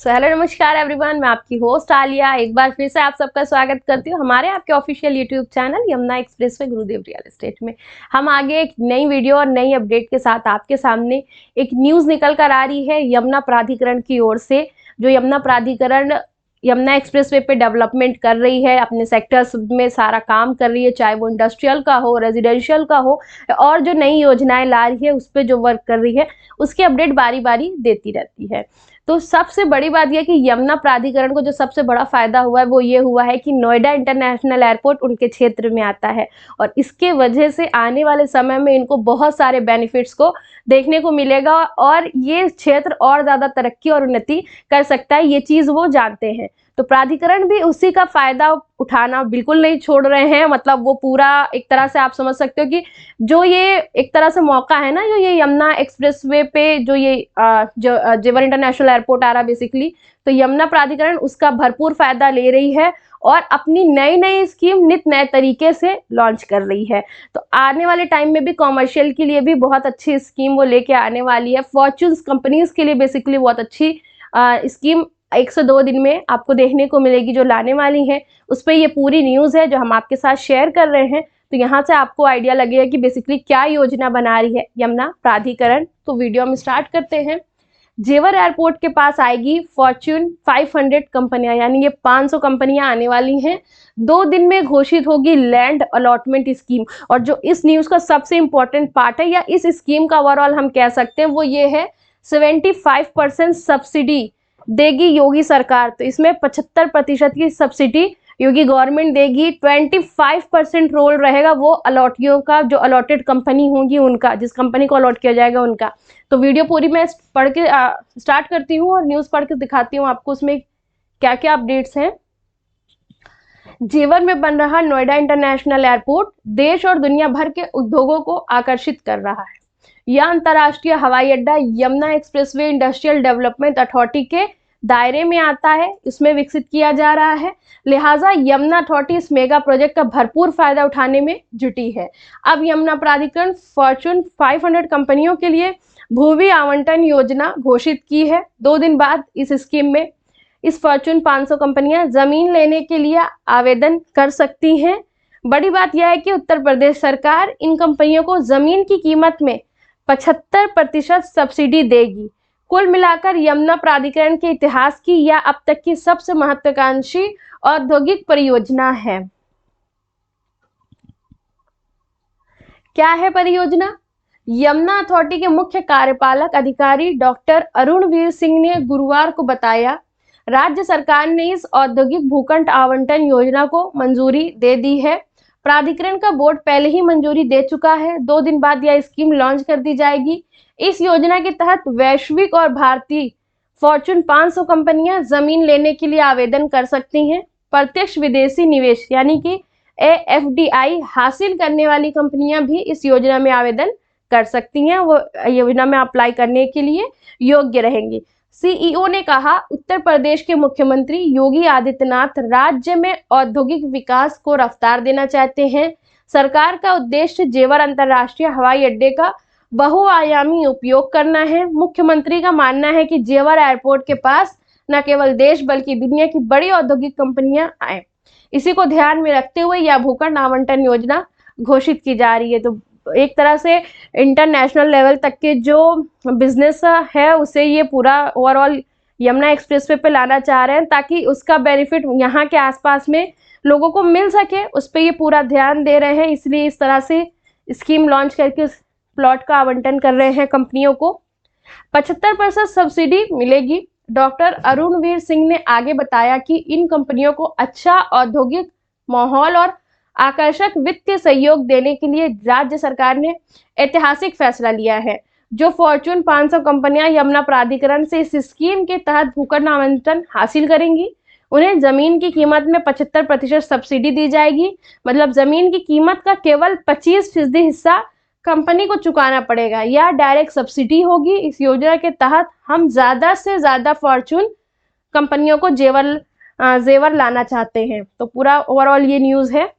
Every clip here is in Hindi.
हेलो नमस्कार एवरीवन, मैं आपकी होस्ट आलिया एक बार फिर से आप सबका स्वागत करती हूँ हमारे आपके official YouTube channel Yamuna express way गुरुदेव रियल एस्टेट में। हम आगे एक नई वीडियो और नई अपडेट के साथ आपके सामने एक न्यूज़ निकल कर आ रही है यमुना प्राधिकरण की ओर से। जो यमुना प्राधिकरण यमुना एक्सप्रेस वे पे डेवलपमेंट कर रही है, अपने सेक्टर्स में सारा काम कर रही है, चाहे वो इंडस्ट्रियल का हो, रेजिडेंशियल का हो, और जो नई योजनाएं ला रही है उस पर जो वर्क कर रही है उसकी अपडेट बारी बारी देती रहती है। तो सबसे बड़ी बात यह कि यमुना प्राधिकरण को जो सबसे बड़ा फायदा हुआ है वो ये हुआ है कि नोएडा इंटरनेशनल एयरपोर्ट उनके क्षेत्र में आता है और इसके वजह से आने वाले समय में इनको बहुत सारे बेनिफिट्स को देखने को मिलेगा और ये क्षेत्र और ज़्यादा तरक्की और उन्नति कर सकता है, ये चीज़ वो जानते हैं। तो प्राधिकरण भी उसी का फायदा उठाना बिल्कुल नहीं छोड़ रहे हैं। मतलब वो पूरा एक तरह से आप समझ सकते हो कि जो ये एक तरह से मौका है ना, जो ये यमुना एक्सप्रेसवे पे जो ये जो जेवर इंटरनेशनल एयरपोर्ट आ रहा है बेसिकली, तो यमुना प्राधिकरण उसका भरपूर फायदा ले रही है और अपनी नई नई स्कीम नित नए तरीके से लॉन्च कर रही है। तो आने वाले टाइम में भी कॉमर्शियल के लिए भी बहुत अच्छी स्कीम वो लेके आने वाली है। फॉर्च्यून्स कंपनीज के लिए बेसिकली बहुत अच्छी स्कीम 102 दिन में आपको देखने को मिलेगी जो लाने वाली है। उस पर ये पूरी न्यूज़ है जो हम आपके साथ शेयर कर रहे हैं। तो यहाँ से आपको आइडिया लगेगा कि बेसिकली क्या योजना बना रही है यमुना प्राधिकरण। तो वीडियो हम स्टार्ट करते हैं। जेवर एयरपोर्ट के पास आएगी फॉर्च्यून 500 कंपनियां, यानी ये 500 कंपनियां आने वाली हैं। 2 दिन में घोषित होगी लैंड अलॉटमेंट स्कीम। और जो इस न्यूज़ का सबसे इंपॉर्टेंट पार्ट है या इस स्कीम का ओवरऑल हम कह सकते हैं वो ये है 75% सब्सिडी देगी योगी सरकार। तो इसमें 75% की सब्सिडी योगी गवर्नमेंट देगी। 25% रोल रहेगा वो अलॉटियों का, जो अलॉटेड कंपनी होंगी उनका, जिस कंपनी को अलॉट किया जाएगा उनका। तो वीडियो पूरी मैं पढ़ के स्टार्ट करती हूँ और न्यूज़ पढ़ के दिखाती हूँ आपको उसमें क्या क्या अपडेट्स हैं। जेवर में बन रहा नोएडा इंटरनेशनल एयरपोर्ट देश और दुनिया भर के उद्योगों को आकर्षित कर रहा है। यह अंतर्राष्ट्रीय हवाई अड्डा Yamuna expressway industrial development authority के दायरे में आता है, इसमें विकसित किया जा रहा है। लिहाजा यमुना अथॉरिटी इस मेगा प्रोजेक्ट का भरपूर फायदा उठाने में जुटी है। अब यमुना प्राधिकरण फॉर्च्यून 500 कंपनियों के लिए भूमि आवंटन योजना घोषित की है। 2 दिन बाद इस स्कीम में इस फॉर्च्यून 500 कंपनियां जमीन लेने के लिए आवेदन कर सकती हैं। बड़ी बात यह है कि उत्तर प्रदेश सरकार इन कंपनियों को जमीन की कीमत में 75% सब्सिडी देगी। कुल मिलाकर यमुना प्राधिकरण के इतिहास की यह अब तक की सबसे महत्वाकांक्षी औद्योगिक परियोजना है। क्या है परियोजना? यमुना अथॉरिटी के मुख्य कार्यपालक अधिकारी डॉक्टर अरुणवीर सिंह ने गुरुवार को बताया, राज्य सरकार ने इस औद्योगिक भूखंड आवंटन योजना को मंजूरी दे दी है। प्राधिकरण का बोर्ड पहले ही मंजूरी दे चुका है। 2 दिन बाद यह स्कीम लॉन्च कर दी जाएगी। इस योजना के तहत वैश्विक और भारतीय फॉर्च्यून 500 कंपनियां जमीन लेने के लिए आवेदन कर सकती हैं। प्रत्यक्ष विदेशी निवेश यानी कि AFDI हासिल करने वाली कंपनियां भी इस योजना में आवेदन कर सकती हैं। वो योजना में अप्लाई करने के लिए योग्य रहेंगी। CEO ने कहा, उत्तर प्रदेश के मुख्यमंत्री योगी आदित्यनाथ राज्य में औद्योगिक विकास को रफ्तार देना चाहते हैं। सरकार का उद्देश्य जेवर अंतर्राष्ट्रीय हवाई अड्डे का बहुआयामी उपयोग करना है। मुख्यमंत्री का मानना है कि जेवर एयरपोर्ट के पास न केवल देश बल्कि दुनिया की बड़ी औद्योगिक कंपनियां आए। इसी को ध्यान में रखते हुए यह भूखंड आवंटन योजना घोषित की जा रही है। तो एक तरह से इंटरनेशनल लेवल तक के जो बिजनेस है उसे ये पूरा ओवरऑल यमुना एक्सप्रेसवे पे लाना चाह रहे हैं ताकि उसका बेनिफिट यहाँ के आसपास में लोगों को मिल सके। उस पर ये पूरा ध्यान दे रहे हैं, इसलिए इस तरह से स्कीम लॉन्च करके उस प्लॉट का आवंटन कर रहे हैं कंपनियों को। 75% सब्सिडी मिलेगी। डॉक्टर अरुणवीर सिंह ने आगे बताया कि इन कंपनियों को अच्छा औद्योगिक माहौल और आकर्षक वित्तीय सहयोग देने के लिए राज्य सरकार ने ऐतिहासिक फैसला लिया है। जो फॉर्च्यून 500 कंपनियां यमुना प्राधिकरण से इस स्कीम के तहत भूखंड आवंटन हासिल करेंगी, उन्हें जमीन की कीमत में 75% सब्सिडी दी जाएगी। मतलब जमीन की कीमत का केवल 25% हिस्सा कंपनी को चुकाना पड़ेगा या डायरेक्ट सब्सिडी होगी। इस योजना के तहत हम ज़्यादा से ज़्यादा फॉर्च्यून कंपनियों को जेवर लाना चाहते हैं। तो पूरा ओवरऑल ये न्यूज़ है।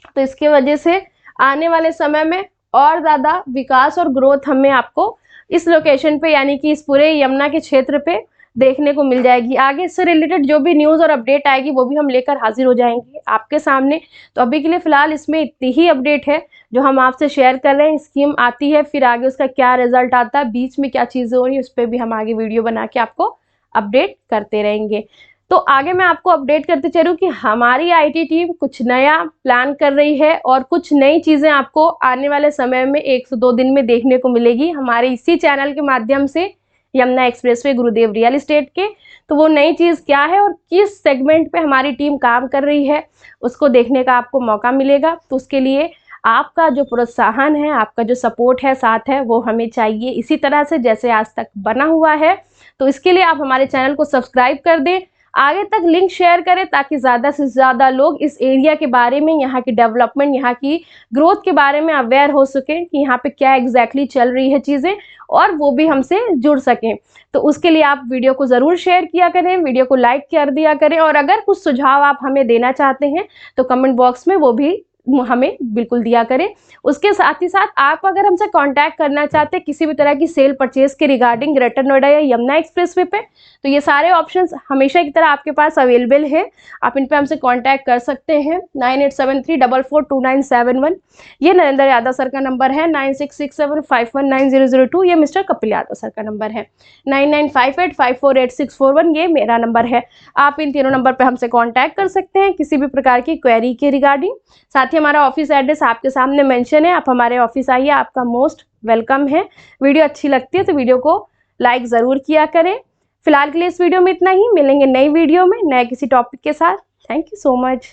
तो इसके वजह से आने वाले समय में और ज़्यादा विकास और ग्रोथ हमें आपको इस लोकेशन पे यानी कि इस पूरे यमुना के क्षेत्र पे देखने को मिल जाएगी। आगे इससे रिलेटेड जो भी न्यूज़ और अपडेट आएगी वो भी हम लेकर हाजिर हो जाएंगे आपके सामने। तो अभी के लिए फ़िलहाल इसमें इतनी ही अपडेट है जो हम आपसे शेयर कर रहे हैं। स्कीम आती है, फिर आगे उसका क्या रिजल्ट आता है, बीच में क्या चीज़ें हो रही है, उस पर भी हम आगे वीडियो बना के आपको अपडेट करते रहेंगे। तो आगे मैं आपको अपडेट करते चलूँ कि हमारी IT टीम कुछ नया प्लान कर रही है और कुछ नई चीज़ें आपको आने वाले समय में 1 से 2 दिन में देखने को मिलेगी हमारे इसी चैनल के माध्यम से, यमुना एक्सप्रेसवे गुरुदेव रियल एस्टेट के। तो वो नई चीज़ क्या है और किस सेगमेंट पे हमारी टीम काम कर रही है, उसको देखने का आपको मौका मिलेगा। तो उसके लिए आपका जो प्रोत्साहन है, आपका जो सपोर्ट है, साथ है, वो हमें चाहिए इसी तरह से जैसे आज तक बना हुआ है। तो इसके लिए आप हमारे चैनल को सब्सक्राइब कर दें, आगे तक लिंक शेयर करें ताकि ज़्यादा से ज़्यादा लोग इस एरिया के बारे में, यहाँ की डेवलपमेंट, यहाँ की ग्रोथ के बारे में अवेयर हो सकें कि यहाँ पे क्या एग्जैक्टली चल रही है चीज़ें, और वो भी हमसे जुड़ सकें। तो उसके लिए आप वीडियो को ज़रूर शेयर किया करें, वीडियो को लाइक कर दिया करें, और अगर कुछ सुझाव आप हमें देना चाहते हैं तो कमेंट बॉक्स में वो भी हमें बिल्कुल दिया करें। उसके साथ ही साथ आप अगर हमसे कांटेक्ट करना चाहते हैं किसी भी तरह की सेल परचेज के रिगार्डिंग ग्रेटर नोएडा या यमुना एक्सप्रेसवे पे, तो ये सारे ऑप्शंस हमेशा की तरह आपके पास अवेलेबल है। आप इन पे हमसे कांटेक्ट कर सकते हैं। 9873442971 ये नरेंद्र यादव सर का नंबर है। 9667519002 ये मिस्टर कपिल यादव सर का नंबर है। 9958548641 ये मेरा नंबर है। आप इन तीनों नंबर पर हमसे कॉन्टैक्ट कर सकते हैं किसी भी प्रकार की क्वेरी के रिगार्डिंग। साथ ही हमारा ऑफिस एड्रेस आपके सामने मेंशन है, आप हमारे ऑफिस आइए, आपका मोस्ट वेलकम है। वीडियो अच्छी लगती है तो वीडियो को लाइक ज़रूर किया करें। फिलहाल के लिए इस वीडियो में इतना ही, मिलेंगे नई वीडियो में नए किसी टॉपिक के साथ। Thank you so much.